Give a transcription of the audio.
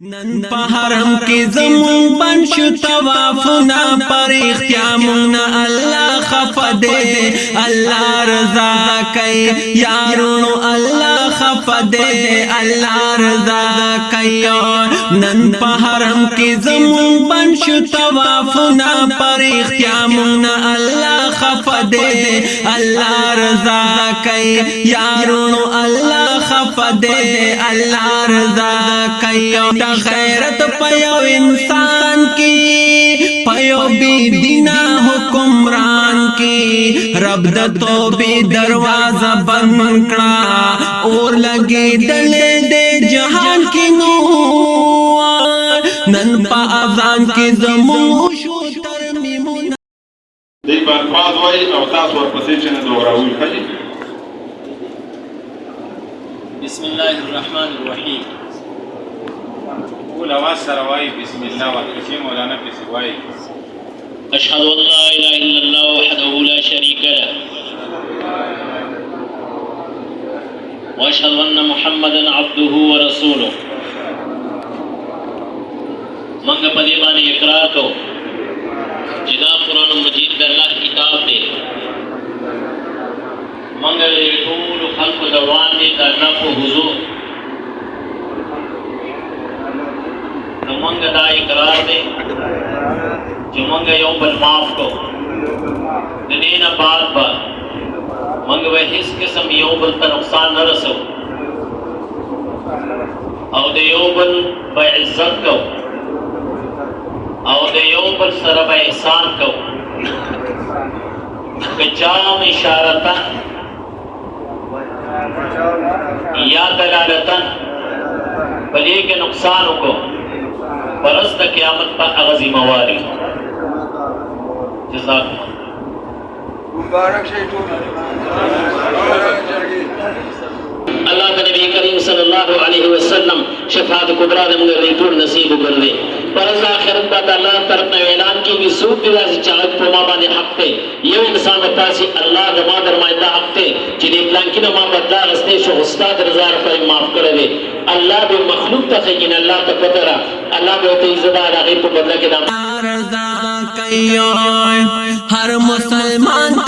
none पहरम के ज़मून बन शु तवाफुना पर इख्तियामुना अल्लाह खफा दे अल्लाह रज़ा कई यारों अल्लाह खफा दे अल्लाह रज़ा कई नन पहरम के ज़मून बन शु तवाफुना पर इख्तियामुना अल्लाह खफा दे अल्लाह रज़ा कई यारों अल्लाह खफा दे अल्लाह रज़ा कई गैरत पयो इंसान की पयो बेदीना हुक्मरान की रब द तौबे दरवाजा बंद करा और लगे दले दे जहान की नूर नन पा अज़ान के ज़मूश तरमीमुन दी बार पास वाई अवतास और पसीचन दोहरावी खजी बिस्मिल्लाहिर्रहमानिर्रहीम आवाज सरवाई बिस्मिल्लाह वक़िसी मौलाना पे सिवाई अशहदु अल्ला इलाहा इल्लल्लाह वहदहु ला शरीका लह व अशहदु अन्ना मुहम्मदन अब्दुहु व रसूलुहु मंग पदे बाने इकरार को जिदा कुरान मजीद का अल्लाह किताब दे मंग टूल खल्क दरवान दे अल्लाह को हुजूर मंग दा इकरार दे जो मंग यो बल माफ को देना बात बात मंग वह हिस किस्म यो बल का नुकसान न रसो और दे यो बल इज्जत को और दे यो बल सरब एहसान को जाम इशारतन या दलालतन भले के नुकसान को परस्त क़यामत पर अगज़ी मवारी जज़ाक अल्लाह के नबी करीम सल्लल्लाहु अलैहि वसल्लम शफाअत कुबरा ने मुझे रिटूर नसीब कर दे पर आखिरत का अल्लाह तरफ ने ऐलान की भी सूद दिला से चाहत पमा बाने हक पे ये इंसान बता सी अल्लाह जमा दरमाइंदा हक पे जिने प्लान की नमा बदला रस्ते शो उस्ताद रज़ा पर माफ कर दे अल्लाह बे मखलूक तक कि अल्लाह तक पतरा अल्लाह बे तो इज्जतदार आगे तो बदला के नाम रज़ा कई हर मुसलमान